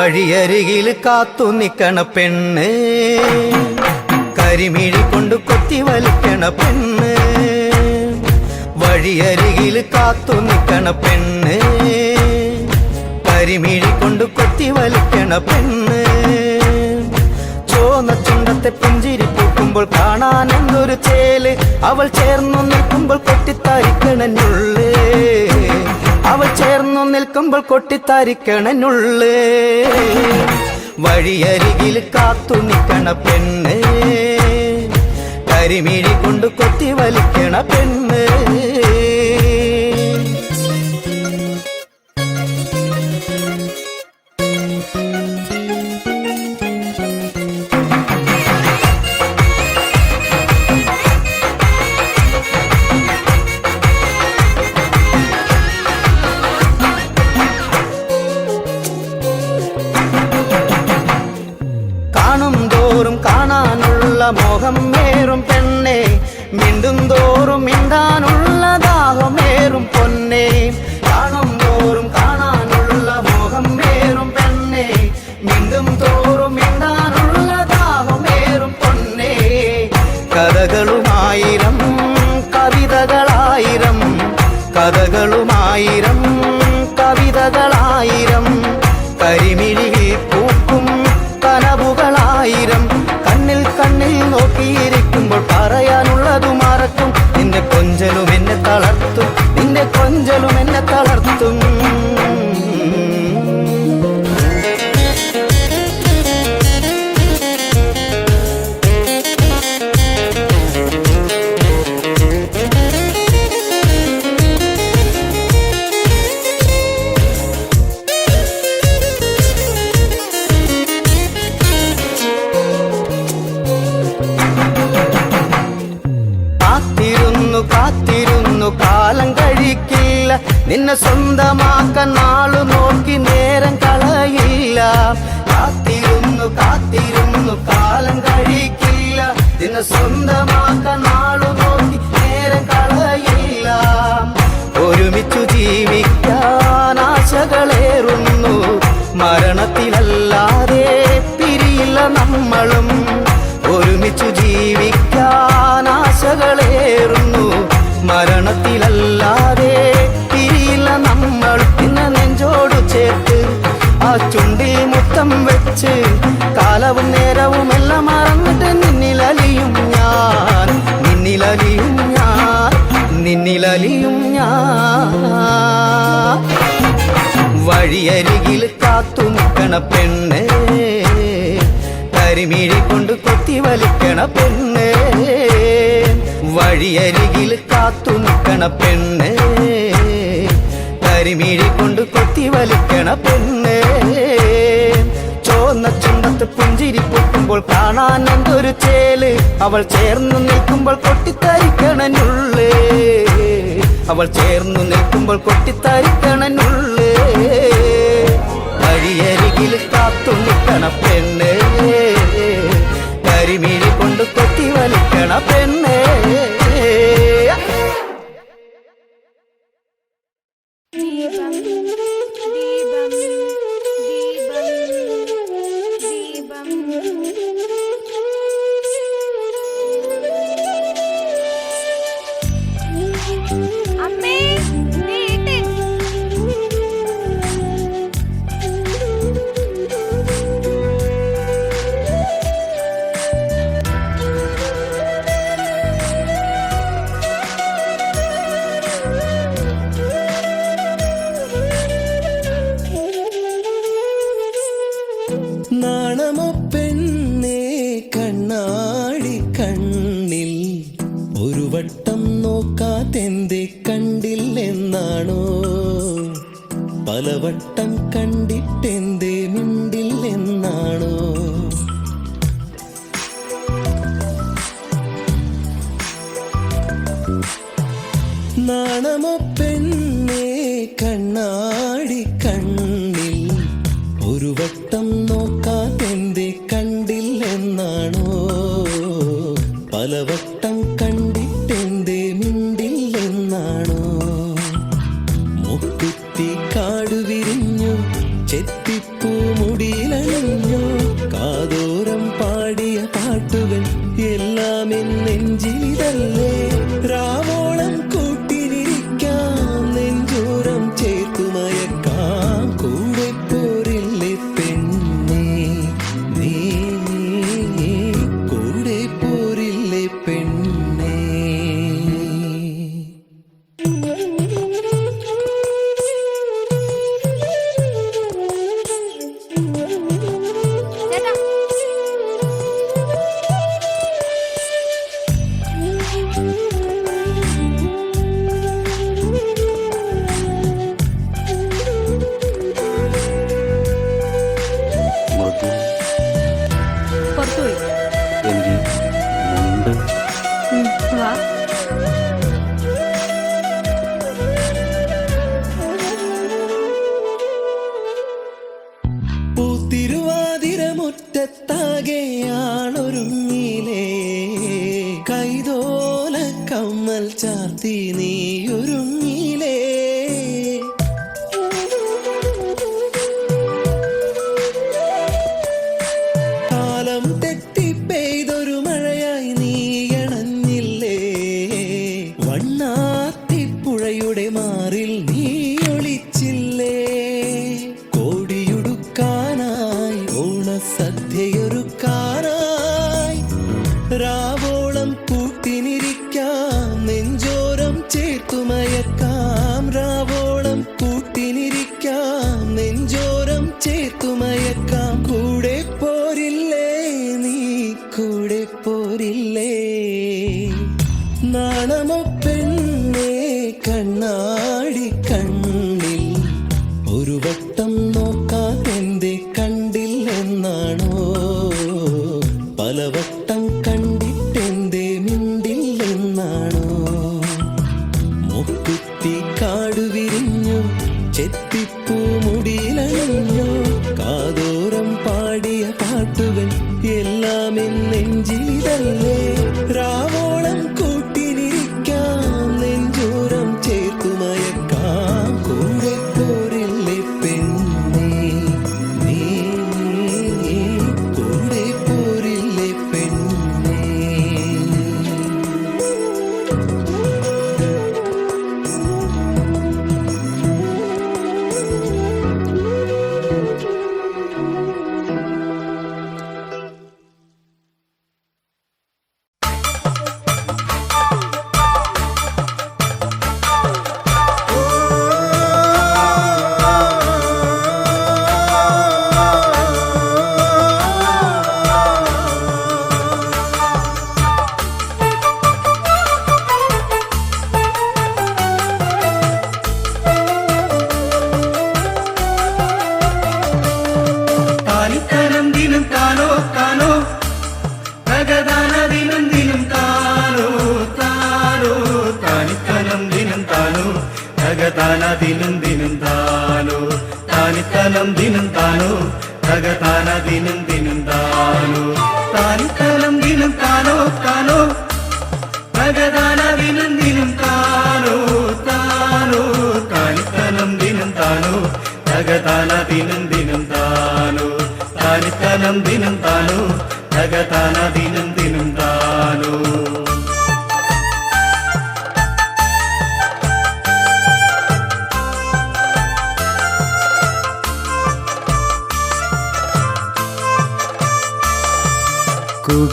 വഴിയരികിൽ കാത്തു നിക്കണ പെണ്ണ്, കരിമിഴി കൊണ്ട് കൊത്തി വലിക്കണ പെണ്ണ്. വഴിയരികിൽ കാത്തു നിക്കണ പെണ്ണ്, കരിമിഴി കൊണ്ട് കൊത്തി വലിക്കണ പെണ്ണ്. ചോന്ന ചുണ്ടത്തെ പുഞ്ചിരി പൂക്കുമ്പോൾ കാണാൻ എന്തൊരു ചേല്, അവൾ ചേർന്നു നിൽക്കുമ്പോൾ കൊട്ടിത്താരിക്കണനുള്ളേ, അവൾ ചേർന്നു നിൽക്കുമ്പോൾ കൊട്ടിത്താരിക്കണനുള്ളേ. വഴിയരികിൽ കാത്തു നിൽക്കണ പെണ്ണ്, കരിമിഴി കൊണ്ട് കൊത്തി വലിക്കണ പെണ്ണ്. കാണും തോറും കാണാനുള്ള മോഹം മേറും പെണ്ണെ, മിണ്ടും തോറും മിണ്ടാനുള്ള ദാഹമേറും പൊന്നെ. കാണും തോറും കാണാനുള്ള മോഹം മേറും പെണ്ണെ, മിണ്ടും തോറും മിണ്ടാനുള്ള ദാഹമേറും പൊന്നെ. കഥകളുമായിരം കവിതകളായിരം, കഥകളുമായിരം കവിതകളായിരം, കരിമിഴിയിൽ പൂക്കും കനവുകളായിരം. കണ്ണിൽ കണ്ണിൽ നോക്കിയിരിക്കുമ്പോൾ പറയാനുള്ളതു മറക്കും, നിന്റെ കൊഞ്ചലും എന്നെ തളർത്തും, നിന്റെ കൊഞ്ചലും എന്നെ തളർത്തും. കാത്തിരുന്നു കാലം കഴിക്കില്ല, നിന്നെ സ്വന്തമാക്കാൻ നാളു നോക്കി നേരം കളയില്ല. കാത്തിരുന്നു കാലം കഴിക്കില്ല, നിന്നെ സ്വന്തമാക്കാൻ നാളു നോക്കി നേരം കളയില്ല. ഒരുമിച്ചു ജീവിക്കാൻ ആശകളേറുന്നു, മരണത്തിലല്ലാതെ പിരിയില്ല നമ്മളും. ഒരുമിച്ചു ജീവിക്കാൻ ആശകളേറുന്നു, മരണത്തിലല്ലാതെ പിരിയില്ല നമ്മൾ. പിന്നെ നെഞ്ചോടു ചേർത്ത് ആ ചുണ്ടിൽ മുത്തം വെച്ച്, കാലവും നേരവും എല്ലാം മറന്നിട്ട് നിന്നിലലിയും ഞാൻ, നിന്നിലലിയും ഞാൻ, നിന്നിലലിയും ഞാൻ. വഴിയരികിൽ കാത്തു നിൽക്കണ പെണ്ണ്, കരിമിഴി കൊണ്ട് കൊത്തി വലിക്കണ പെണ്ണ്. വഴിയരികിൽ കാത്തു നിൽക്കണ പെണ്ണ്, കരിമിഴി കൊണ്ട് കൊത്തി വലിക്കണ പെണ്ണ്. ചോന്ന ചുണ്ടത്ത് പുഞ്ചിരി പൂക്കുമ്പോൾ കാണാൻ എന്തൊരു ചേല്, അവൾ ചേർന്നു നിൽക്കുമ്പോൾ കൊട്ടിത്തരിക്കണനുള്ളേ, അവൾ ചേർന്നു നിൽക്കുമ്പോൾ കൊട്ടിത്തരിക്കണനുള്ളേ. വഴിയരികിൽ കാത്തു നിൽക്കണ പെണ്ണ്, കരിമിഴി കൊണ്ട് കൊത്തി വലിക്കണ പെണ്ണ്. നാണമോ പെണ്ണേ കണ്ണാടി കണ്ണിൽ, ഒരു വട്ടം നോക്കാതെന്തേ കണ്ടില്ലെന്നാണോ, പലവട്ടം കണ്ടിട്ടെന്തേ മിണ്ടില്ലെന്നാണോ. നാണമോ പെണ്ണേ കണ്ണാടി കണ്ണിൽ, ഒരു വട്ടം നോക്കാതെന്തേ കണ്ടില്ലെന്നാണോ, പലവട്ടം കണ്ടിട്ടെന്തേ മിണ്ടില്ലെന്നാണോ. മുക്കുത്തി കാടുവിരിഞ്ഞു ചെത്തിപ്പൂ മുടിയ പിറകെയാണൊരുങ്ങിലേ കൈതോല കമ്മൽ ചാർത്തി നീയൊരുങ്ങിലേ കാലം തെറ്റി പെയ്തൊരു മഴയായി നീയണഞ്ഞില്ലേ വണ്ണാത്തിപ്പുഴയുടെ മാറിൽ നീ ഒളിച്ചില്ലേ കോടിയുടുക്കാനായി ഓണസദ്യയൊരുക്കാനായി രാവോളം കൂട്ടിനിരിക്കാം നെഞ്ചോരം ചേർത്തുമയക്കാം രാവോളം കൂട്ടിനിരിക്കാം നെഞ്ചോരം ചേർത്തുമയക്കാം കൂടെ പോരില്ലേ നീ കൂടെ പോരില്ലേ നാണമോ പെണ്ണേ കണ്ണാടി കണ്ണിൽ ഒരു വട്ടം നോക്കാൻ എന്റെ കണ്ടില്ലെന്നാണോ പലവട്ടം കണ്ടിട്ടെന്റെ മിണ്ടില്ലെന്നാണോ മുക്കുത്തി കാടു വിരിഞ്ഞു ചെത്തിപ്പൂ മുടിയിലണിഞ്ഞു കാതോരം പാടിയ പാട്ടുകൾ എല്ലാം നെഞ്ചിലിതല്ലേ രാവോളം കൂട്ടിനിരിക്കാം നെഞ്ചോരം ചേർത്തുമയക്കാം കൂടെ പോരില്ലേ പെണ്ണേ നീ കൂടെ പോരില്ലേ പെണ്ണേ താനിത്തനം ദിനം താനോ താനോ തകതാന ദിനം ദിനം താനോ താനോ താനിത്തനം ദിനം താനോ തകതാന ദിനം ദിനം താനോ താനിത്തനം ദിനം താനോ തകതാന ദിനം ദിനം താനോ താനിത്തനം ദിനം താനോ താനോ തകതാന ദിനം ദിനം താനോ താനോ താനിത്തനം ദിനം താനോ തകതാന ദിനം ദിനം താനോ താനിത്തനം ദിനം താനോ തകതാന ദിനം ദിനം താനോ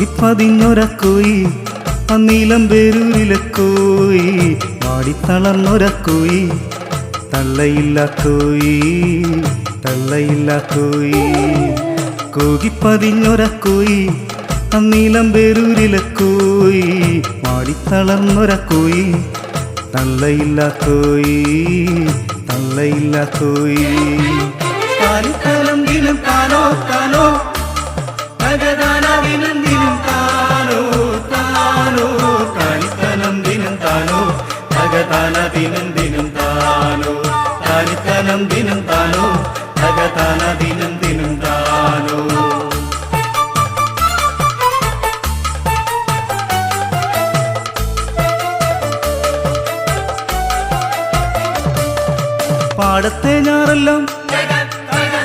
കൂകിപ്പതിഞ്ഞൊരക്കോയി അന്നീലം പേരൂരിലെ കോയി വാടിത്തളർന്നൊരക്കോയി തള്ളയില്ല കോയി തള്ളയില്ല കോയി കൂകിപ്പതിഞ്ഞൊരക്കോയി അന്നീലം പേരൂരിലെ കോയി വാടിത്തളർന്നൊരക്കോയി തള്ളയില്ല കോയി തള്ളയില്ല കോയി താനിത്തനം ദിനം താനോ താനോ തകതാന ദിനം ദിനം താനോ താനോ താനിത്തനം ദിനം താനോ തകതാന ദിനം ദിനം താനോ താനിത്തനം ദിനം താനോ തകതാന ദിനം ദിനം താനോ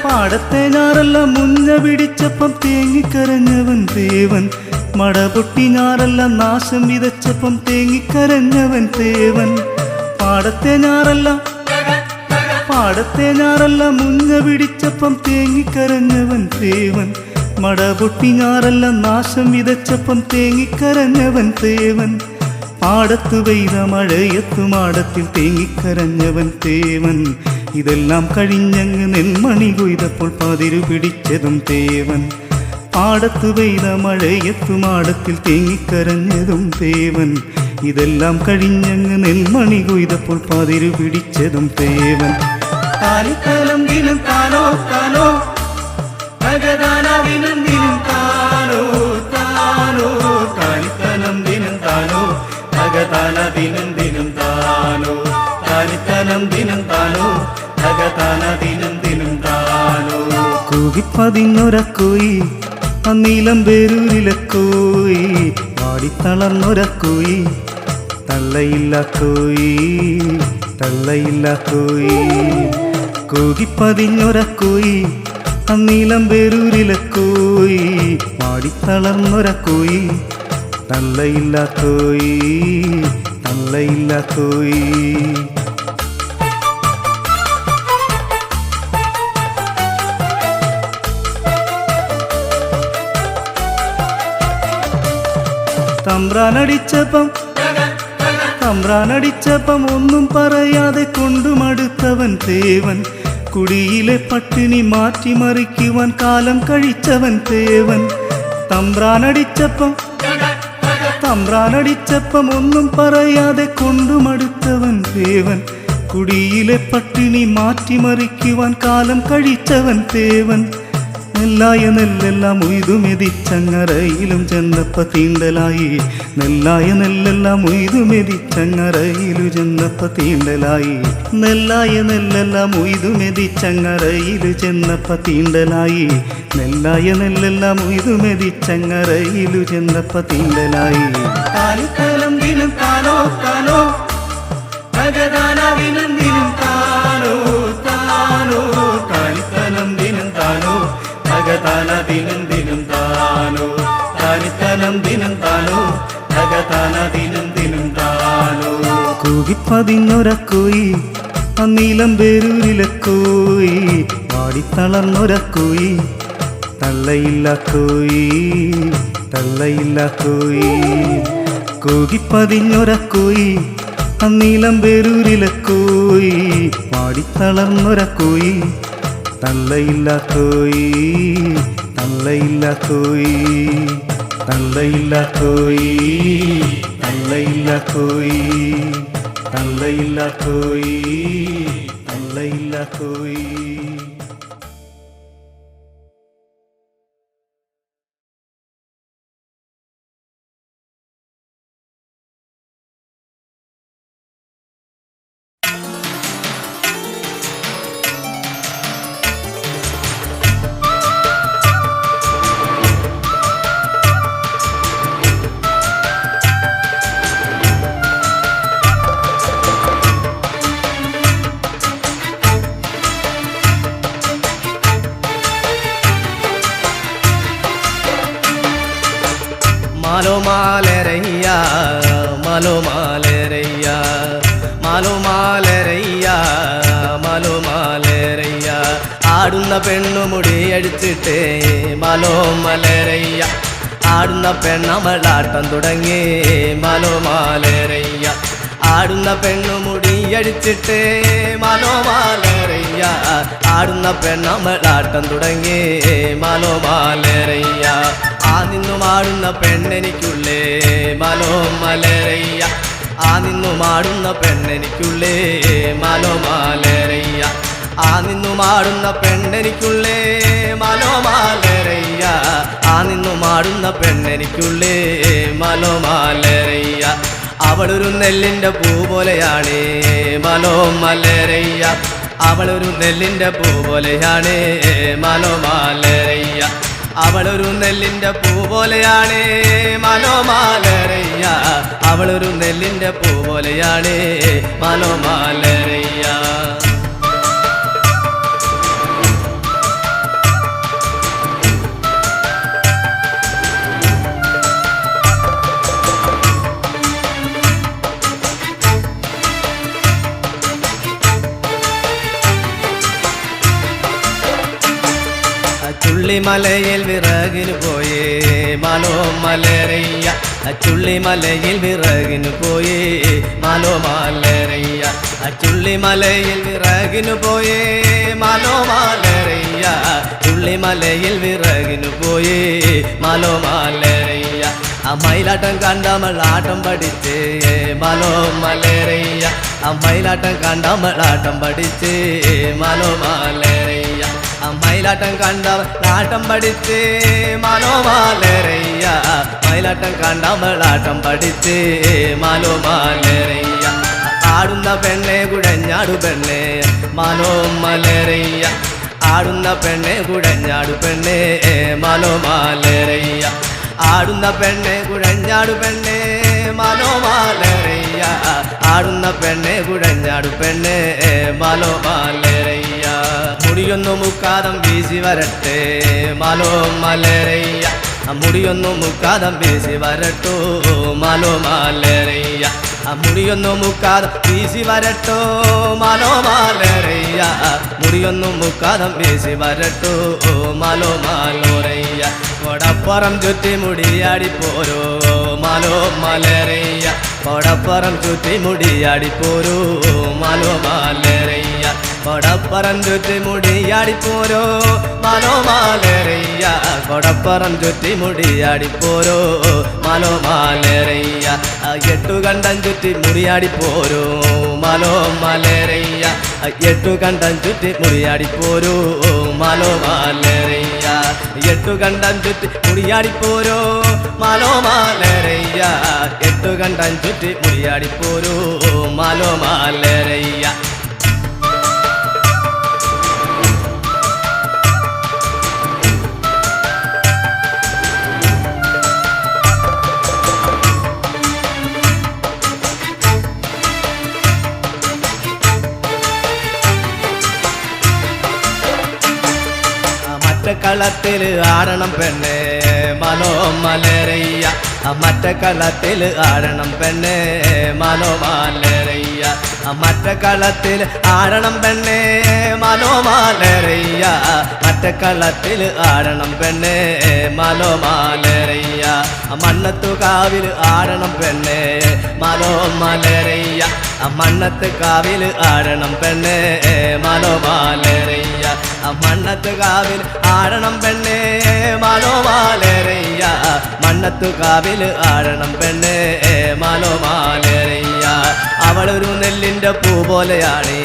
പാടത്തെ ഞാറെല്ലാം മുഞ്ഞ പിടിച്ചപ്പം തേങ്ങിക്കരഞ്ഞവൻ ദേവൻ മടപൊട്ടി ഞാറെല്ലാം നാശം വിതച്ചപ്പം തേങ്ങിക്കരഞ്ഞവൻ ദേവൻ പാടത്തെ ഞാറെല്ലാം മുഞ്ഞ പിടിച്ചപ്പം തേങ്ങിക്കരഞ്ഞവൻ ദേവൻ മടപൊട്ടി ഞാറെല്ലാം നാശം വിതച്ചപ്പം തേങ്ങിക്കരഞ്ഞവൻ ദേവൻ പാടത്തു പെയ്ത മഴയത്തു മാടത്തിൽ തേങ്ങിക്കരഞ്ഞവൻ തേവൻ ഇതെല്ലാം കഴിഞ്ഞങ്ങ് നെൽമണി കൊയ്തപ്പോൾ പതിരു പിടിച്ചതും തേവൻ പാടത്തു പെയ്ത മഴയത്തു മാടത്തിൽ തേങ്ങിക്കരഞ്ഞതും തേവൻ ഇതെല്ലാം കഴിഞ്ഞങ്ങ് നെൽമണി കൊയ്തപ്പോൾ പതിരു പിടിച്ചതും തേവൻ താനിത്തനം ദിനം താനോ താനോ തകതാന ദിനം ദിനം താനോ താനോ താനിത്തനം ദിനം താനോ തകതാന ദിനം ദിനം താനോ താനിത്തനം ദിനം താനോ തകതാന ദിനം ദിനം താനോ കൂകിപ്പതിഞ്ഞൊരക്കോയി അന്നീലം പേരൂരിലെ കോയി പാടിത്തളർന്നൊരക്കോയി തള്ളയില്ല കോയി തള്ളയില്ല കോയി കൂകിപ്പതിഞ്ഞൊരക്കോയി അന്നീലം പേരൂരിലെ കോയി പാടിത്തളർന്നൊരക്കോയി തള്ളയില്ല കോയി തള്ളയില്ല കോയി തമ്പ്രാനടിച്ചപ്പം ഒന്നും പറയാതെ കൊണ്ടുമടുത്തവൻ തേവൻ കുടിയിലെ പട്ടിണി മാറ്റിമറിക്കുവാൻ കാലം കഴിച്ചവൻ തേവൻ തമ്പ്രാനടിച്ചപ്പം ഒന്നും പറയാതെ കൊണ്ടുമടുത്തവൻ തേവൻ കുടിയിലെ പട്ടിണി മാറ്റിമറിക്കുവാൻ കാലം കഴിച്ചവൻ തേവൻ നെല്ലായ നെല്ലെല്ലാം ഉയ്തുമെതിച്ചങ്ങറയിലും ചെന്നപ്പ തീണ്ടലായി നെല്ലായ നെല്ലെല്ലാം ഉയ്തുമെതിച്ചങ്ങറയിലു ചെന്നപ്പ തീണ്ടലായി നെല്ലായ നെല്ലെല്ലാം ഉയ്തുമെതിച്ചങ്ങറയിലു ചെന്നപ്പ തീണ്ടലായി നെല്ലായ നെല്ലെല്ലാം ഉയ്തുമെതിച്ചങ്ങറയിലു ചെന്നപ്പ തീണ്ടലായി താനും ദിനം താനോ താനോ ഭഗദാനാവിനും ദിനം താനോ താനോ താനിത്തനം ദിനം താനോ ഭഗതാന ദിനം ദിനം താനോ താനിത്തനം ദിനം താനോ ഭഗതാന ദിനം ദിനം താനോ കൂകിപ്പതിഞ്ഞൊരക്കോയി അന്നീലം പേരൂരിലെ കോയി പാടിത്തളർന്നൊരക്കോയി തള്ളയില്ല കോയി തള്ളയില്ല കോയി കൂകിപ്പതിഞ്ഞൊരക്കോയി അന്നീലം പേരൂരിലെ കോയി പാടിത്തളർന്നൊരക്കോയി തള്ളയില്ല കോയി തള്ളയില്ല കോയി തള്ളയില്ല കോയി തള്ളയില്ല കോയി തള്ളയില്ല കോയി തള്ളയില്ല കോയി മാലോമാലരയ്യ മാലോമാലരയ്യ മാലോമാലരയ്യ മാലോമാലരയ്യ ആടുന്ന പെണ്ണുമുടി അടിച്ചിട്ടേ മാലോമലരയ്യ ആടുന്ന പെണ്ണമളാട്ടം തുടങ്ങി മാലോമാലരയ്യ ആടുന്ന പെണ്ണുമുടി അടിച്ചിട്ടേ മാലോമാലരയ്യ ആടുന്ന പെണ്ണമളാട്ടം തുടങ്ങി മാലോമാലരയ്യ ആ നിന്നുമാടുന്ന പെണ്ണെനിക്കുള്ളേ മാലോമലരയ്യ ആ നിന്നുമാടുന്ന പെണ്ണെനിക്കുള്ളേ മാലോമാലരയ്യ ആ നിന്നുമാടുന്ന പെണ്ണെനിക്കുള്ളേ മാലോമാലരയ്യ ആ നിന്നുമാടുന്ന പെണ്ണെനിക്കുള്ളേ മാലോമാലരയ്യ അവളൊരു നെല്ലിൻ്റെ പൂ പോലെയാണ് മാലോമലരയ്യ അവളൊരു നെല്ലിൻ്റെ പൂ പോലെയാണ് മാലോമാലരയ്യ അവളൊരു നെല്ലിൻ്റെ പൂ പോലെയാണ് മാലോമാലരയ്യ അവളൊരു നെല്ലിൻ്റെ പൂ പോലെയാണ് മാലോമാലരയ്യ ചുള്ളിമലയിൽ വിറകിന് പോയേ മാലോമലരയ്യ ചുള്ളിമലയിൽ വിറകിന് പോയേ മാലോമലരയ്യ ചുള്ളിമലയിൽ വിറകിന് പോയേ മാലോമലരയ്യ ചുള്ളിമലയിൽ വിറകിന് പോയേ മാലോമലരയ്യ മയിലാട്ടം കണ്ടമളാട്ടം പഠിച്ചേ മാലോമലരയ്യ മയിലാട്ടം കണ്ടമളാട്ടം പഠിച്ചേ മാലോമലരയ്യ മയിലാട്ടം കണ്ടമളാട്ടം പഠിച്ചേ മാലോമലരയ്യ മയിലാട്ടം കണ്ടമളാട്ടം പഠിച്ചേ മാലോമലരയ്യ ആടുന്ന പെണ്ണെ കുഴഞ്ഞാടു പെണ്ണെ മാലോമലരയ്യ ആടുന്ന പെണ്ണെ കുഴഞ്ഞാടു പെണ്ണെ മാലോമാലരയ്യ ആടുന്ന പെണ്ണെ കുഴഞ്ഞാടു പെണ്ണെ മാലോമാലരയ്യ ആടുന്ന പെണ്ണെ കുഴഞ്ഞാടു പെണ്ണെ മാലോമാലരയ്യ മുടിയൊന്നു മുക്കാതം വീശി വരട്ടെ മാലോമാലരയ്യ മുടിയൊന്നു മുക്കാതം വീശി വരട്ടോ മാലോമാലരയ്യ മുടിയൊന്നു മുക്കാതം വീശി വരട്ടോ മാലോമാലരയ്യ മുടിയൊന്നു മുക്കാതം വീശി വരട്ടോ മാലോമാലോരയ്യ കൊടപ്പുറം ചുറ്റി മുടിയാടി പോരോ മാലോമാലരയ്യ കൊടപ്പുറം ചുറ്റി മുടിയാടി പോരോ മാലോമാലരയ്യ കൊടപ്പുറം ചുറ്റി മുടിയാടി പോരോ മാലോമാലരയ്യ കൊടപ്പുറം ചുറ്റി മുടിയാടി പോരോ മാലോമാലരയ്യ എട്ടുകണ്ടം ചുറ്റി മുടിയാടി പോരോ മാലോമാലരയ്യ എട്ടുകണ്ടം ചുറ്റി മുടിയാടി പോരോ മാലോമാലരയ്യ എട്ടുകണ്ടം ചുറ്റി മുടിയാടി പോരോ മാലോമാലരയ്യ എട്ടുകണ്ടം ചുറ്റി മുടിയാടി പോരോ മാലോമാലരയ്യ കളത്തിൽ ആടണം പെണ്ണെ മാലോമാലരയ്യ മറ്റ കളത്തിൽ ആടണം പെണ്ണെ മാലോമാലരയ്യ മറ്റ കളത്തിൽ ആടണം പെണ്ണെ മാലോമാലരയ്യ മറ്റ കളത്തിൽ ആടണം പെണ്ണെ മാലോമാലരയ്യ മണ്ണത്തു കാവിൽ ആടണം പെണ്ണെ മാലോമാലരയ്യ മണ്ണത്ത് കാവിൽ ആടണം പെണ്ണെ മാലോമാലരയ്യ മണ്ണത്ത് കാവിൽ ആടണം പെണ്ണെ മാലോമാലരയ്യ മണ്ണത്തു കാവിൽ ആടണം പെണ്ണെ മാലോമാലരയ്യ അവളൊരു നെല്ലിൻ്റെ പൂ പോലെയാണ്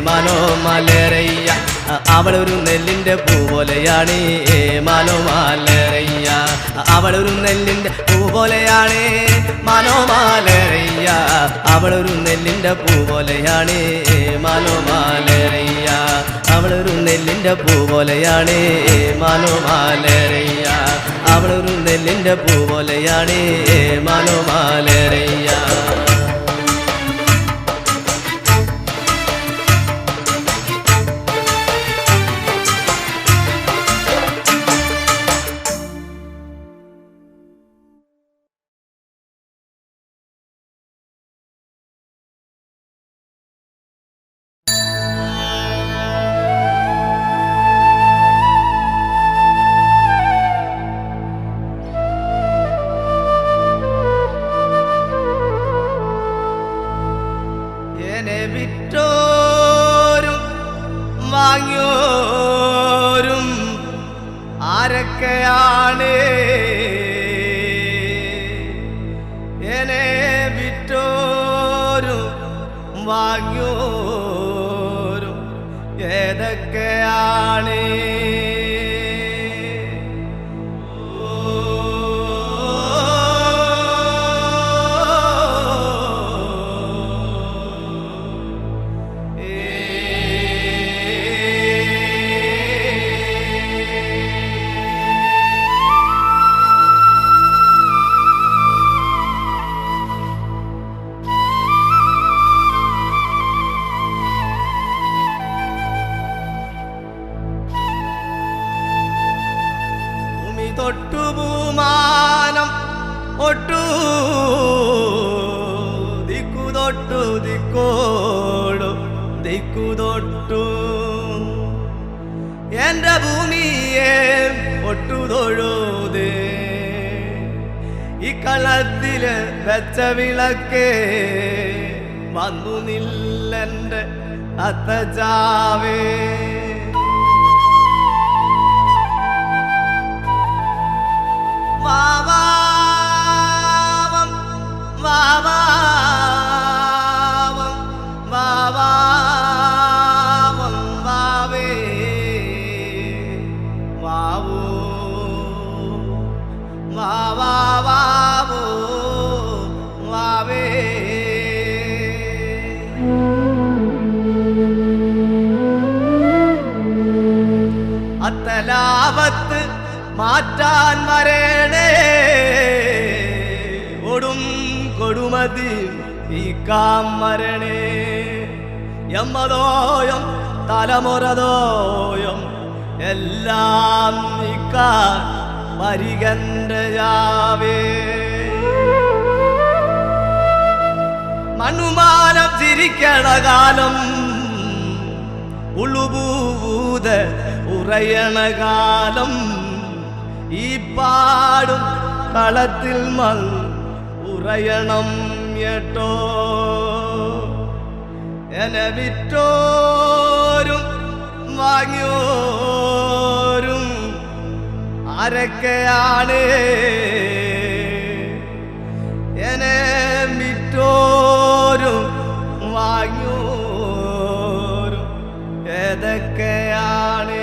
മാലോമാലരയ്യ അവളൊരു നെല്ലിൻ്റെ പൂ പോലെയാണ് മാലോമാലരയ്യ അവളൊരു നെല്ലിൻ്റെ പൂ പോലെയാണ് മാലോമാലരയ്യ അവളൊരു നെല്ലിൻ്റെ പൂ പോലെയാണ് മാലോമാലരയ്യ അവളൊരു നെല്ലിൻ്റെ പൂ പോലെയാണ് മാലോമാലരയ്യ അവളൊരു നെല്ലിൻ്റെ പൂ പോലെയാണ് മാലോമാലരയ്യ വിറ്റോരും വാങ്ങിയോരും ആരൊക്കെയാണ് എന്നെ വിറ്റോരും വാങ്ങിയോരും ഏതൊക്കെയാണ് തൊട്ടുപൂമാനം ഒട്ടു ദിക്കുതൊട്ടു ദിക്കോടു ദിക്കുതൊട്ടു എൻ്റെ ഭൂമിയെ ഒട്ടുതൊഴുതേ ഈ കളത്തില് വെച്ച വിളക്കേ വന്നു നില്ലെൻ്റെ അത്തജാവേ വാവാവം വാവാവം വാവാവം വാവേ വാവോ വാവാവോ വാവേ അത്തലാപത്ത് മാറ്റാൻ വരേണേ ഒടും കൊടുമതി ഈ കാമരണേ എമ്മതോയം തലമുറതോയം എല്ലാം നീക്കാൻ വരികണ്ടയാവേ മനുമാനം ചിരിക്കണ കാലം ഉളുപൂത ഉറയണ കാലം ഈ പാടും കളത്തിൽ മൽ ഉറയണം കേട്ടോ എന്നെ വിറ്റോരും വാങ്ങിയോരും ആരൊക്കെയാണ് എന്നെ വിറ്റോരും വാങ്ങിയോരും ഏതൊക്കെയാണ്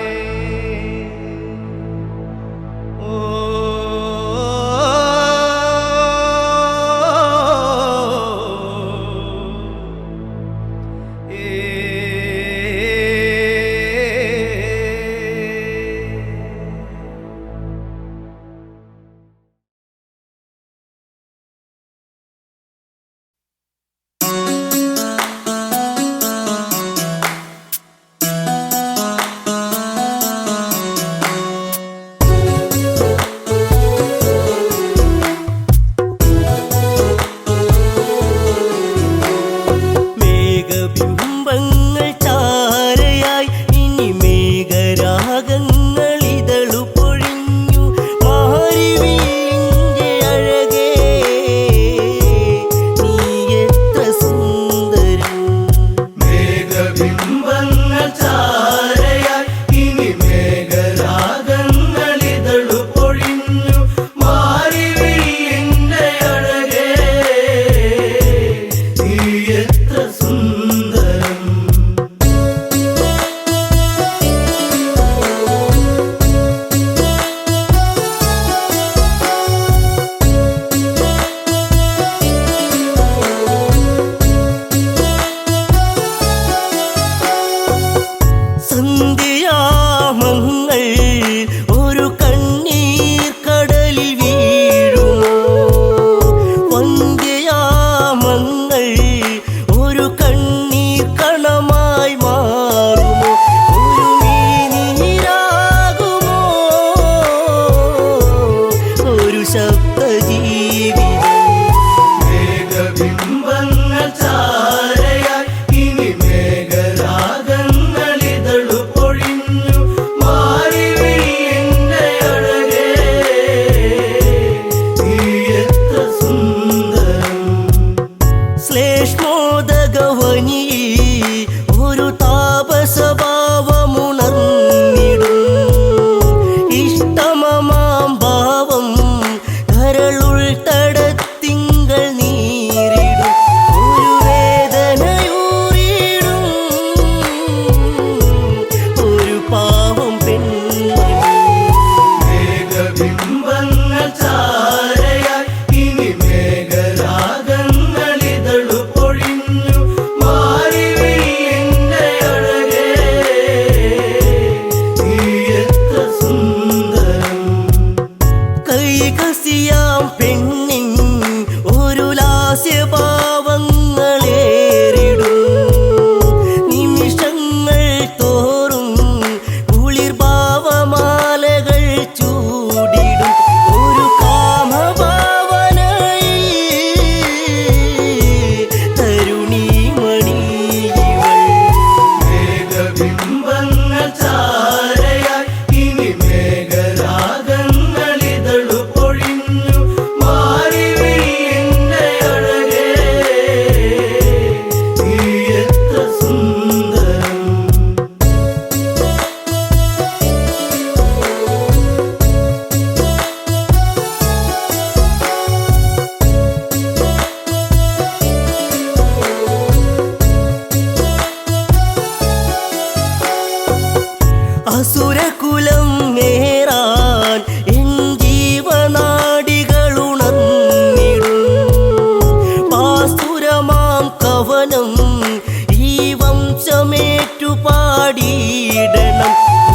വംശമേറ്റു പാടിയിടണം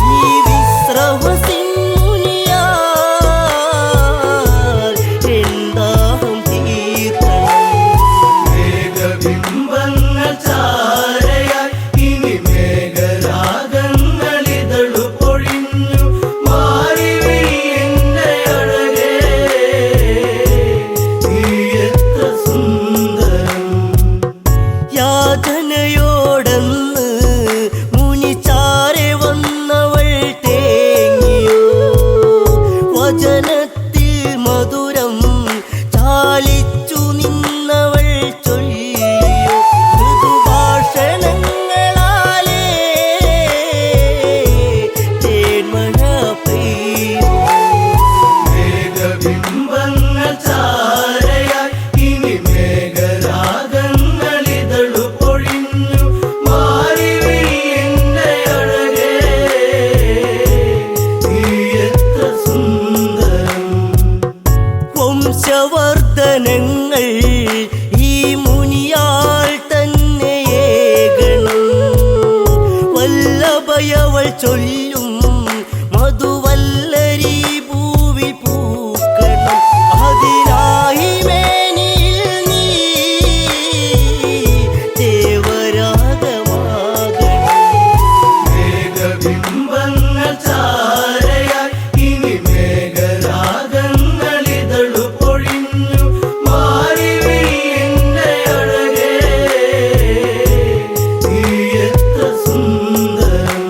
ഈ വിശ്രമ അവൾ ചൊല്ലും മധുവല്ലരി പൂവിൽ പൂക്കണം അതിനായി മേനിൽ നീ ദേവരാഗമാകണം മേഘബിംബങ്ങൾ ചാരയായി ഇനി മേഘരാഗങ്ങളിതളു പൊഴിഞ്ഞു മാറി വീഴിന്റെ അഴകേ നീ എത്ര സുന്ദരം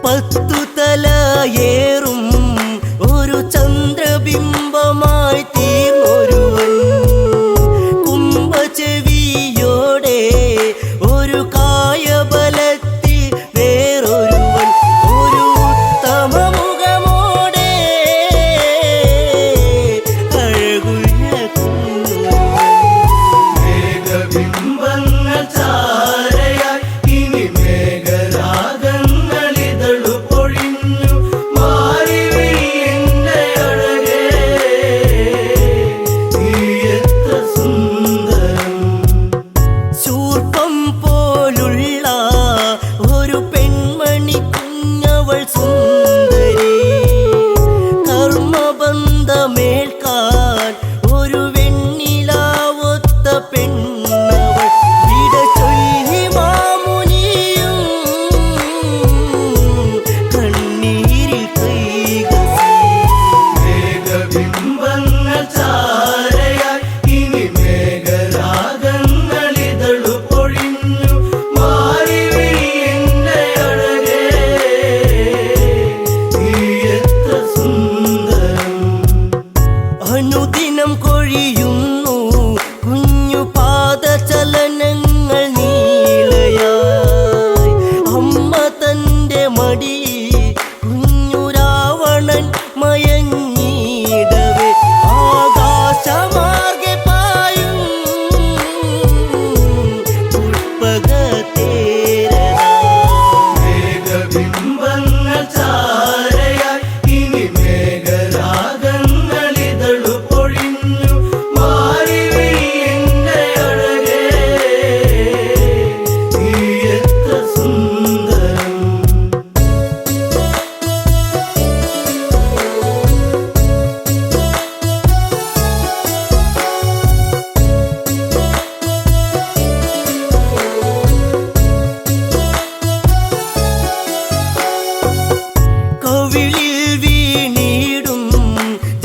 പത്തു തലയേറും ഒരു ചന്ദ്രബിംബമായി തീർന്നൊരുവൻ കുംഭചെവിയോടെ ഒരു കായബലത്തിൽ വേറൊരുവൻ ഒരു തമമുഖമോടെ അഴകുള്ള കുഞ്ഞൊരുവൻ മേഘബിംബങ്ങൾ ചാരയായി ഇനി മേഘരാഗങ്ങളിതളു പൊഴിഞ്ഞു മാറി വീഴിന്റെ അഴകേ നീ എത്ര സുന്ദരം ശൂർപ്പം പോലുള്ള ഒരു പെൺമണി കുഞ്ഞവൾ സുന്ദരി കർമ്മബന്ധമേൽക്കാൻ ഒരു വെണ്ണിലാവൊത്ത പെണ്ണവൾ വിട ചൊല്ലി മാമുനിയും കണ്ണീരിൽ കൈകസി മേഘബിംബങ്ങൾ ചാരയായി ഇനി മേഘരാഗങ്ങളിതളു പൊഴിഞ്ഞു മാറി വീഴിന്റെ അഴകേ നീ എത്ര സുന്ദരം അനുദിനം കൊഴിയുന്നു കുഞ്ഞു പാദചലനങ്ങൾ നീളയായി അമ്മ തന്റെ മടി കുഞ്ഞു രാവണൻ മയങ്ങിയിടവേ ആകാശമാർഗെ പായും പുഷ്പകത്തേരനാ മേഘബിംബങ്ങൾ ചാരയായി ഇനി മേഘരാഗങ്ങളിതളു പൊഴിഞ്ഞു മാറി വീഴിന്റെ അഴകേ നീ എത്ര സുന്ദരം കവിളിൽ വീണിടും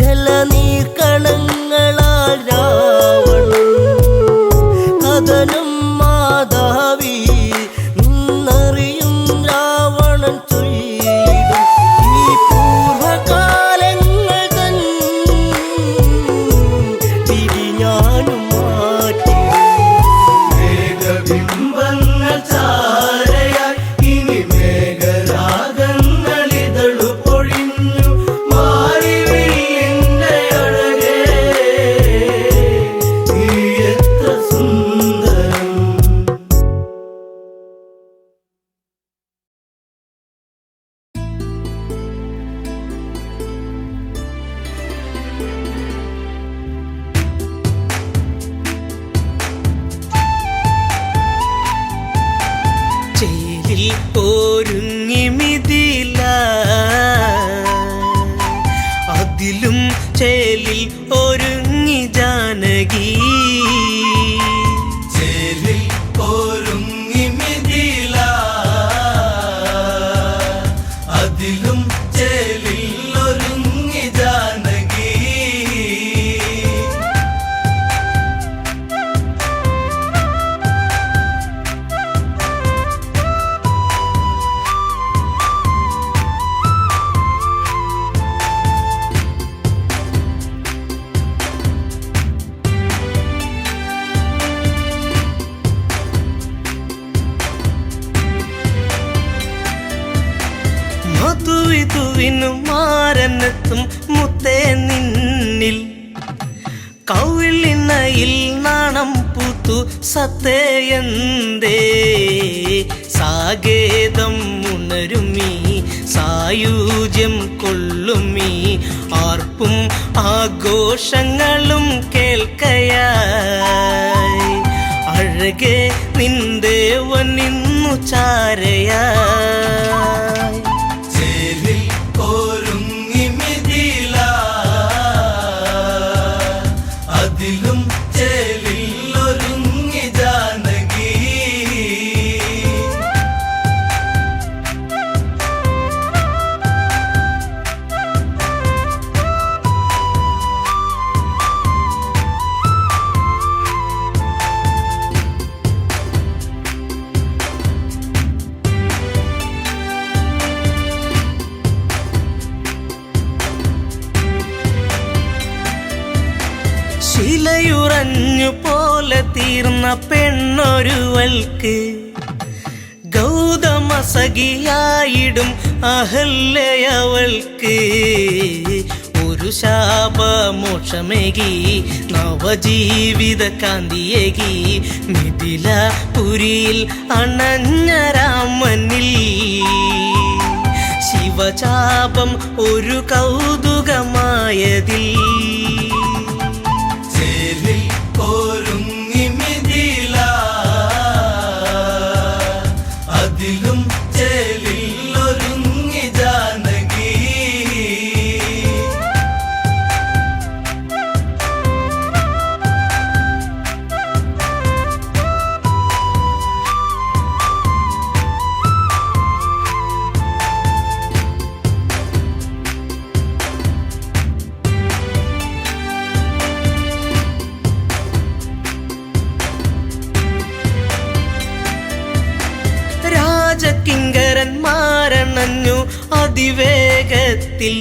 ജലനീർക്കണങ്ങളാൽ രാവണൻ കഥനം മാതാവി നിന്നറിയും രാവണൻ ചൊല്ലിടും ഈ പൂർവകാലങ്ങൾ തൻ വിധി ഞാനും മാറ്റിടും മേഘബിംബങ്ങൾ ചാരയായി ഇനി മേഘരാഗങ്ങളിതളു പൊഴിഞ്ഞു മാറി വീഴിന്റെ അഴകേ നീ എത്ര സുന്ദരം ചേലിൽ ഒരുങ്ങി മിഥില അതിലും ചേലിൽ ഒരുങ്ങി ജാനകി ചേലിൽ ഒരുങ്ങി മിഥില അതിലും ചേലിൽ ഒരുങ്ങി ജാനകി മധുവിധുവിനു മാരനെത്തും മുത്തേ നിന്നിൽ കൗളിണയിൽ നാണം പൂത്തു സത്തേയന്തേ സാകേതം ഉണരുമീ സായുജ്യം കൊള്ളുമീ ആർപ്പും ആഘോഷങ്ങളും കേൾക്കയായി അഴകെ നിന്ദേവൻ ഇന്നു ചാരയായി ചേലിൽ ഒരുങ്ങി മിഥില അതിലും ചേലിൽ ഒരുങ്ങി ജാനകി ശിലയുറഞ്ഞു പോലെ തീർന്ന പെണ്ണൊരുവൾക്ക് ഗൗതമ സഖിയായിടും അഹല്യവൾക്ക് ഒരു ശാപമോക്ഷമേകി നവജീവിത കാന്തിയേകി മിഥിലപുരിയിൽ അണഞ്ഞ രാമനിൽ ശിവചാപം ഒരു കൗതുകമായതിൽ ചേലിൽ ഒരുങ്ങി മിഥില അതിലും ചേലിൽ ഒരുങ്ങി ജാനകി രാജകിങ്കരന്മാരണഞ്ഞു അതിവേഗത്തിൽ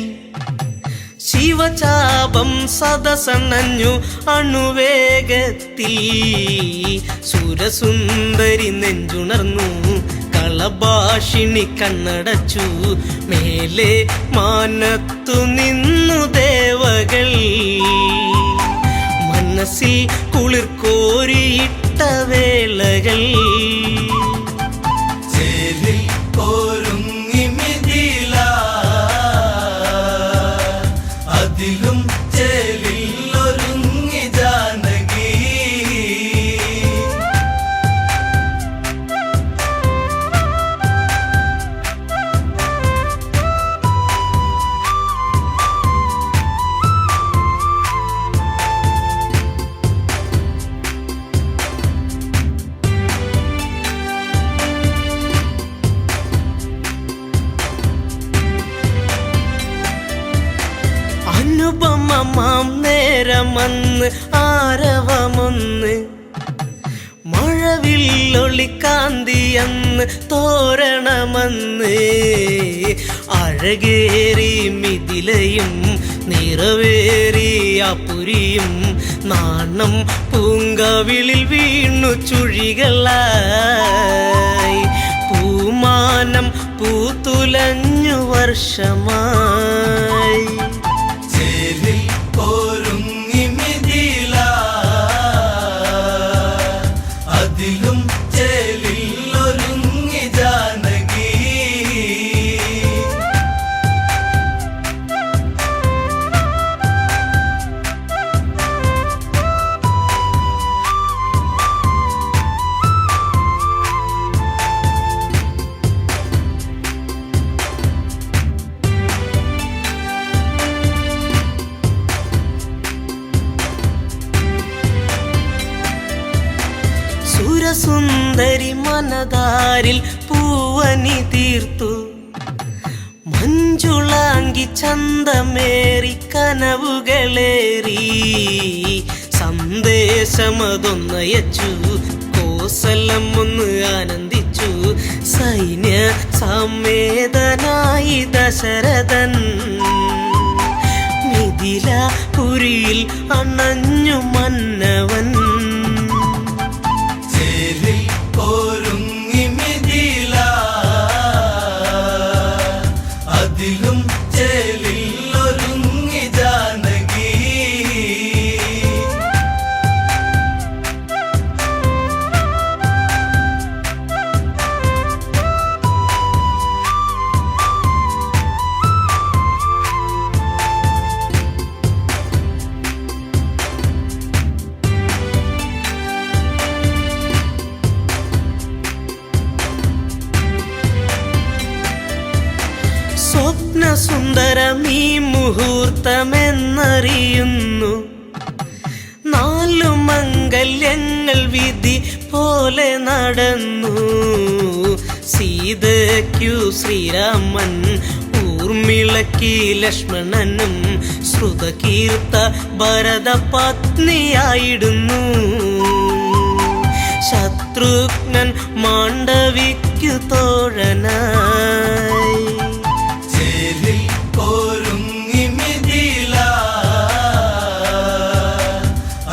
ശിവചാപം സദസണഞ്ഞു അണുവേഗത്തിൽ സുരസുന്ദരി നെഞ്ചുണർന്നു കളഭാഷിണി കണ്ണടച്ചു മേലെ മാനത്തു നിന്നു ദേവകൾ മനസ്സിൽ കുളിർക്കോരിയിട്ട വേളകൾ ചേലിൽ ഒരുങ്ങി മിഥില അതിലും ചേലിൽ ഒരുങ്ങി ജാനകി അനുപമമാം നേരമന്ന് ആരവമൊന്ന് മഴവില്ലൊളിക്കാന്തിയന്ന് തോരണമന്ന് അഴകേറി മിഥിലയും നിറവേറി അപുരിയും നാണം പൂങ്കവിളിൽ വീണു ചുഴികളായി പൂമാനം പൂത്തുലഞ്ഞു വർഷമായി ചേലിൽ ഒരുങ്ങി മിഥില അതിലും ചേലിൽ ഒരുങ്ങി ജാനകി സുരസുന്ദരി മനതാരിൽ പൂവനി തീർത്തു മഞ്ജുളാങ്കി ചന്തമേറി കനവുകളേറി സന്ദേശമതൊന്നയച്ചു കോസലം ഒന്ന് ആനന്ദിച്ചു സൈന്യ സമേതനായി ദശരഥൻ മിഥിലപുരിയിൽ അണഞ്ഞു മന്നവൻ ചേലിൽ ഒരുങ്ങി മിഥില അതിലും ചേലിൽ ഒരുങ്ങി ജാനകി സുന്ദരമീ മുഹൂർത്തമെന്നറിയുന്നു. 4 മംഗല്യങ്ങൾ വിധി പോലെ നടന്നു. സീതയ്ക്കു ശ്രീരാമൻ, ഊർമിളയ്ക്ക് ലക്ഷ്മണനും, ശ്രുതകീർത്ത ഭരത പത്നിയായിടുന്നു. ശത്രുഘ്നൻ മാണ്ഡവിക്കു തോഴനായി. ചേലിൽ ഒരുങ്ങി മിഥില,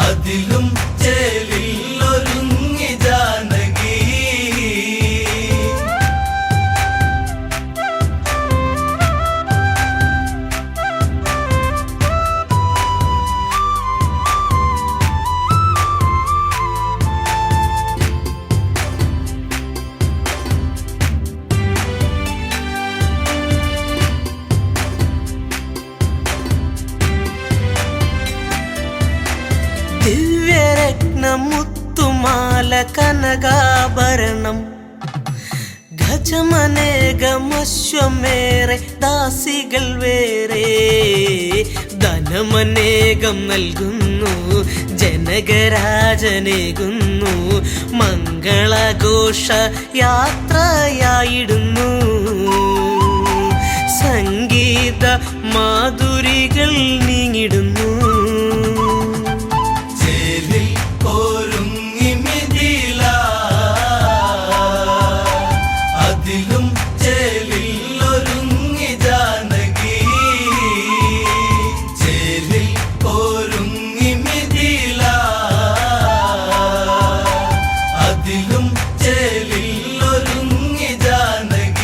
അതിലും ചേലിൽ ഒരുങ്ങി ജാനകി. ദിവ്യരത്നമുത്തുമാല കനകാഭരണം, ഗജമനേകമശ്വമേറെ ദാസികൾ വേറെ. ധനമനേകം നൽകുന്നു, ജനകരാജനേകുന്നു. മംഗളഘോഷ യാത്രയായിടുന്നു. സംഗീത മാധുരികൾ നീങ്ങിടുന്നു. ചേലിൽ ഒരുങ്ങി മിഥില, അതിലും ചേലിൽ ഒരുങ്ങി ജാനകി. ചേലിൽ ഒരുങ്ങി മിഥില, അതിലും ചേലിൽ ഒരുങ്ങി ജാനകി.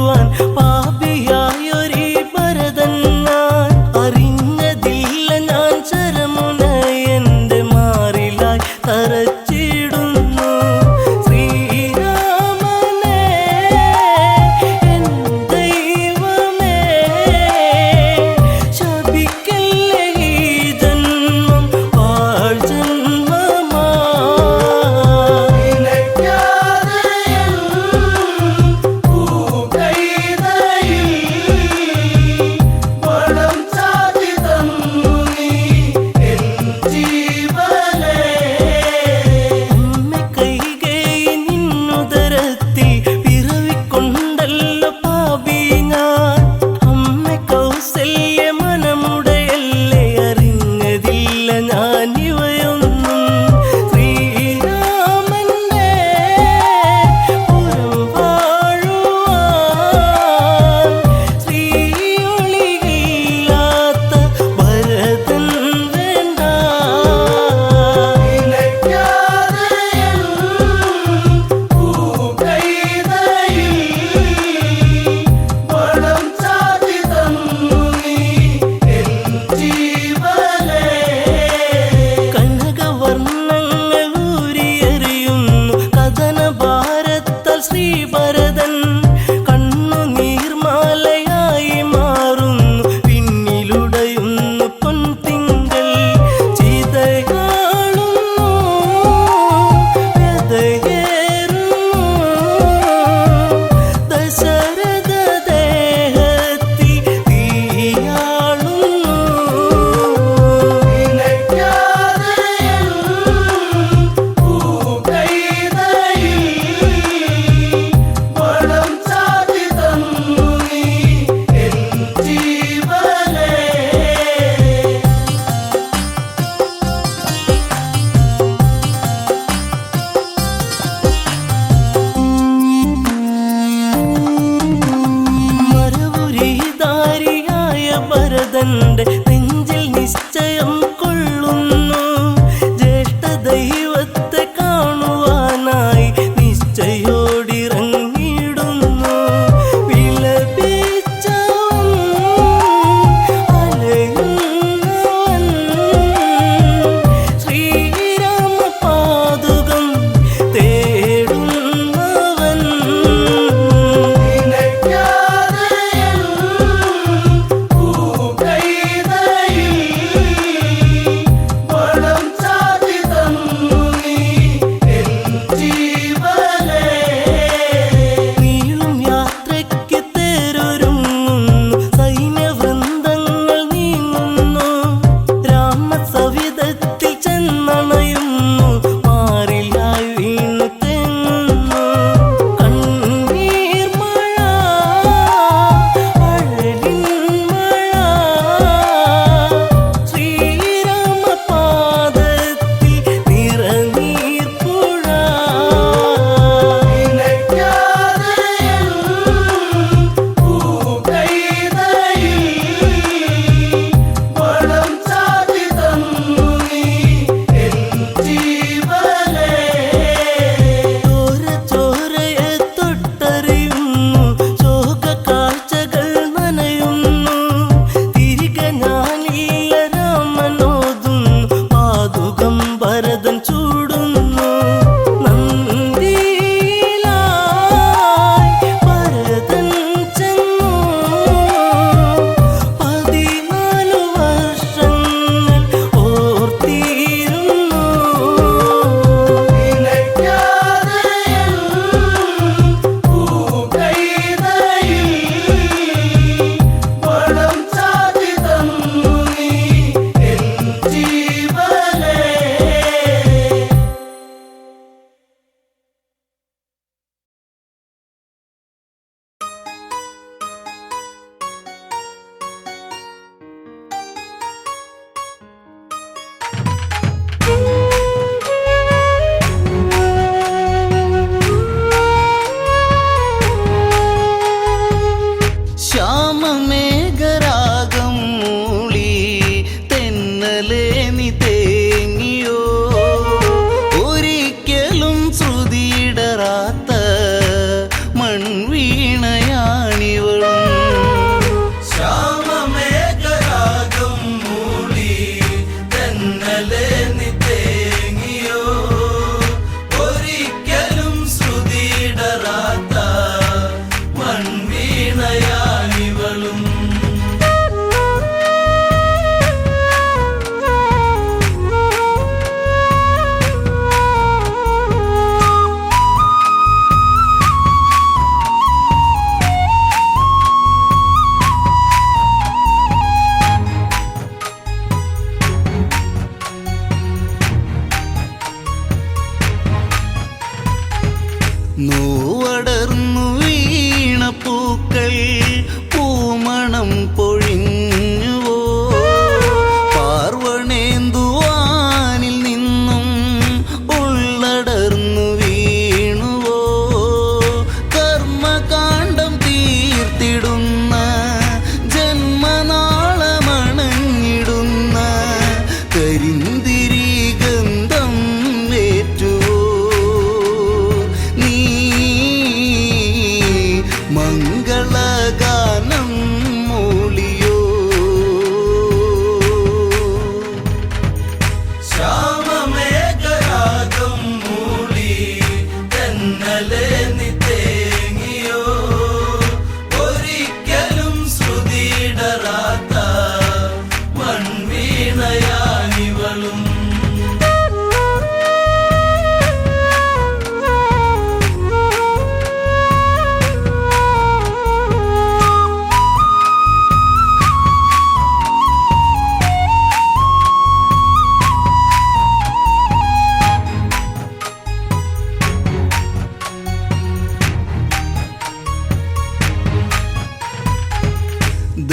തരച്ചിടുവാൻ പാപിയായൊരീ ഭരതൻ ഞാൻ. അറിഞ്ഞതില്ല ഞാൻ ശരമുന എൻ്റെ മാറിലായി തരച്ചിടുന്നു. ശ്രീരാമനേ എൻ ദൈവമേ, ശപിക്കല്ലേ ഈ ജന്മം പാഴ് ജന്മമാ. അമ്മ കൈകേയി നിന്നുദരത്തിൽ പിറവിക്കൊണ്ടല്ലോ പാപി ഞാൻ. അമ്മ കൗസല്യ മനമുടയല്ലേ, അറിഞ്ഞതില്ല ഞാൻ ഇവയൊന്നും. ശ്രീരാമന്റെ പുരം വാഴുവാൻ ശ്രീയൊളിയില്ലാത്ത ഭരതൻ വേണ്ട. കനകവർണ്ണങ്ങൾ ഊരിയെറിയുന്നു കഥന ഭാരത്താൽ ശ്രീഭരതൻ. കണ്ണുനീർമാലയായി മാറുന്നു പിന്നിലുടയുന്നു പൊൻതിങ്കൾ. ചിതയാളുന്നു വ്യതയേറുന്നു ദശരഥ ദേഹത്തിൽ തീയാളുന്നു. മരവുരിധാരിയായ ഭരതന്റെ നെഞ്ചിൽ നിശ്ചയം കൊള്ളുന്നു. ജ്യേഷ്ഠ ദൈവത്തെ കാണുവാനായി നിശ്ചയോടിറങ്ങിയിടുന്നു. വിലപിച്ചവൻ അലയുന്നവൻ ശ്രീരാമപാദുകം തേടുന്നവൻ. പൂക്കൈത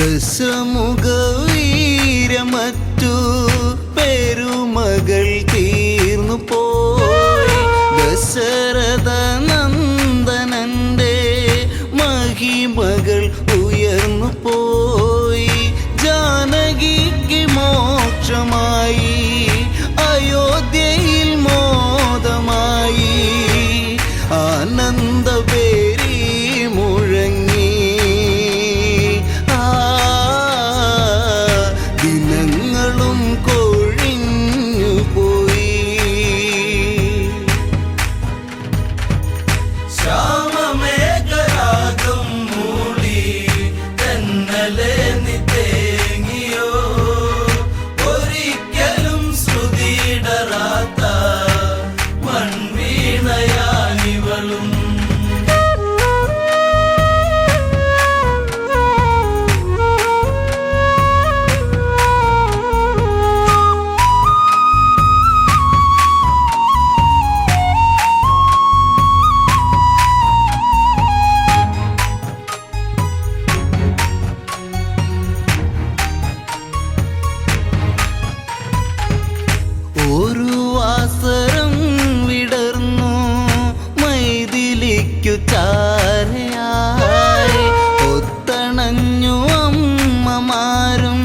ദശമുഖ വീരമറ്റു പെരുമകൾ തീർന്നു പോയി. ദശരഥ നന്ദനന്റെ മഹിമകൾ ഉയർന്നു പോയി. ജാനകിക്ക് മോക്ഷമായി, അയോധ്യയിൽ മോദമായി. ആനന്ദപേരി മുഴങ്ങി, ദിനങ്ങളും കൊഴിഞ്ഞു പോയി. ശ്യാമമേഘരാഗം മൂളി തെന്നലെ നീ തേങ്ങിയോ, ഒരിക്കലും ശ്രുതിയിടറാത്ത മൺവീണയാനിവളും. ഒരു വാസരം വിടർന്നു മൈഥിലിക്കു ചാരയായി. ഒത്തണഞ്ഞു അമ്മമാരും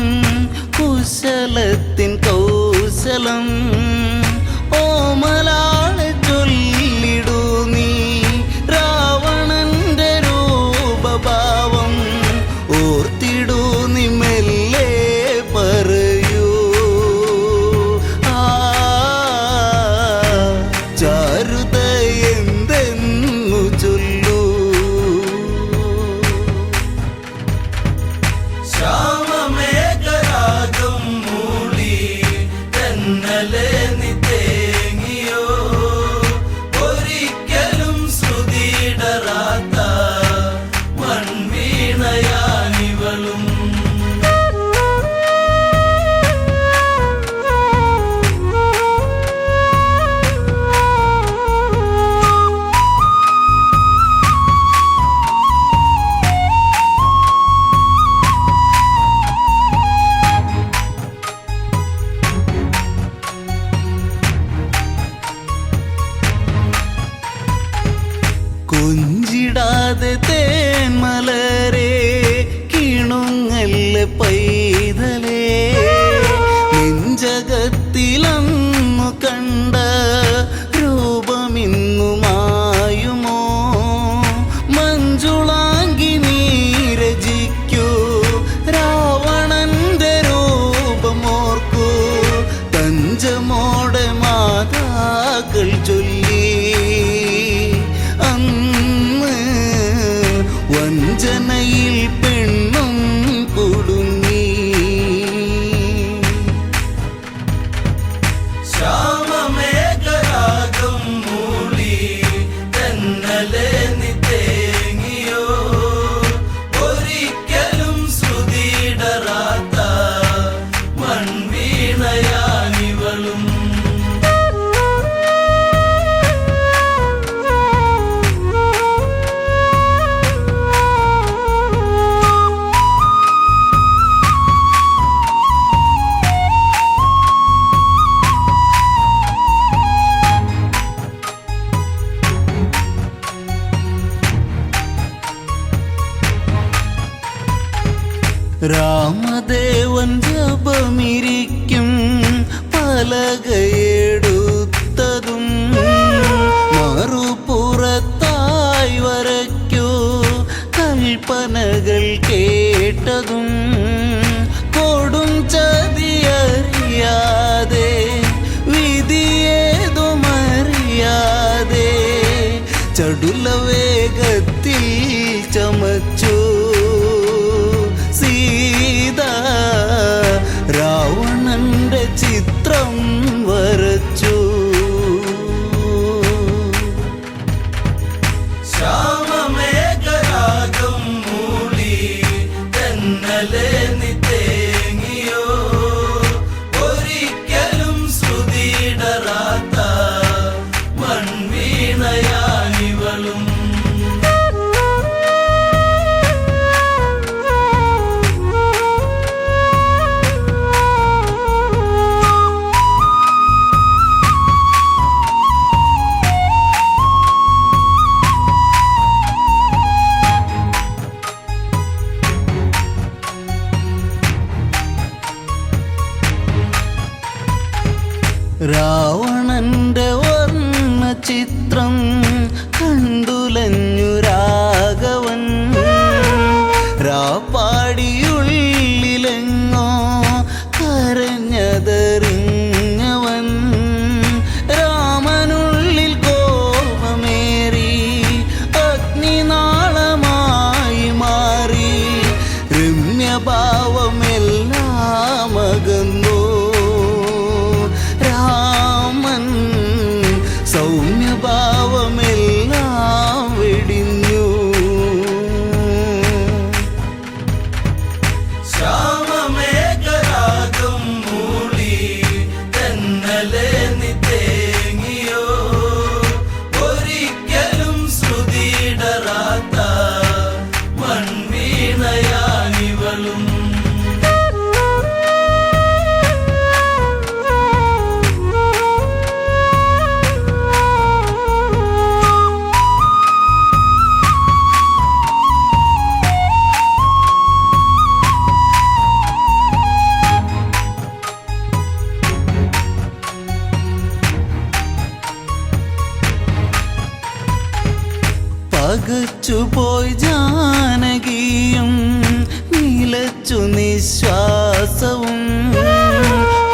കുശലത്തിൻ കൗശലം. ഓമലാളെ ചൊല്ലിടൂ നീ രാവണന്റെ രൂപഭാവം. ഓർത്തിടൂ നീ മെല്ലെ പറയൂ, ചാരുത എന്തെന്നു ചൊല്ലൂ. ശ്യാമമേഘരാഗം മൂളി തെന്നലെ നീ തേങ്ങിയോ, ഒരിക്കലും ശ്രുതിയിടറാത്ത മൺവീണയാനിവളും. കൊഞ്ചിടാതെ തേന്മലരെ കിണുങ്ങല്ല പൈതലേ. നെഞ്ചകത്തിലന്നു കണ്ട രൂപമിന്നു മായുമോ. മഞ്ജുളാങ്കി നീരജിക്കൂ രാവണന്റെ രൂപമോർക്കൂ. തഞ്ചമോടെ മാതാക്കൾ ചൊല്ലി അന്ന് വഞ്ചനയിൽ പെണ്ണും കുടുങ്ങി. ശ്യാമമേഘരാഗം മൂളി തെന്നലെ നീ തേങ്ങിയോ, ഒരിക്കലും ശ്രുതിയിടറാത്ത മൺവീണയാനിവളും. രാമദേവൻ ജപമിരിക്കും പലകയെടുത്തതും മറുപുറത്തായി വരയ്ക്കൂ കൽപ്പനകൾ കേട്ടതും. കൊടും ചതിയറിയാതെ വിധിയേതുമറിയാതെ ചടുല വേഗത്തിൽ ചമച്ചു സീത. രാവണന്റെ ചിത്രം വരച്ചു. ശ്യാമമേഘരാഗം മൂളി തെന്നലെ നീ തേങ്ങിയോ, ഒരിക്കലും ശ്രുതിയിടറാത്ത മൺവീണയാനിവളും. രാവണന്റെ വർണ്ണ ചിത്രം കണ്ടുലഞ്ഞു രാഘവൻ രാപ്പാടിയുള്ളിലെങ്ങോ കരഞ്ഞതറിഞ്ഞവൻ രാമനുള്ളിൽ കോപമേറി അഗ്നിനാളമായി മാറി രമ്യഭാവമെല്ലാം അകന്നു രാമൻ സൗമ്യഭാവമെല്ലാം വെടിഞ്ഞു ശ്യാമമേഘരാഗം മൂളി തെന്നലെ നീ തേങ്ങിയോ ഒരിക്കലും ശ്രുതിയിടറാത്ത മൺവീണയാനിവളും പകച്ചുപോയി ജാനകിയും നിലച്ചു നിശ്വാസവും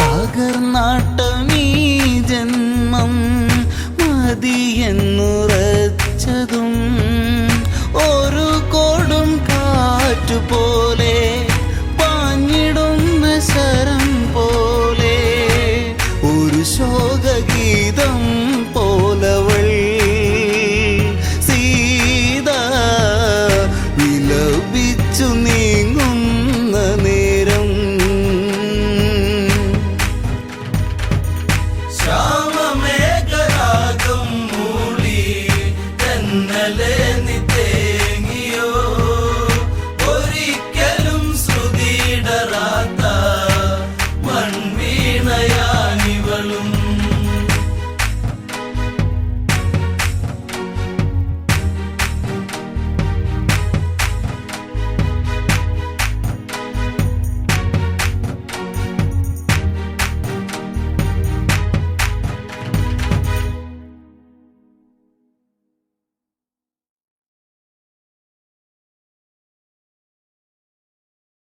പകർന്നാട്ടമീ ജന്മം മതിയെന്നുറച്ചതും ഒരു കൊടും കാറ്റുപോലെ പാഞ്ഞിടുന്ന ശരം പോലെ ഒരു ശോകഗീതം പോലവൾ വിലപിച്ചു നീങ്ങുന്ന നേരം ശ്യാമമേഘരാഗം മൂളി തെന്നലെ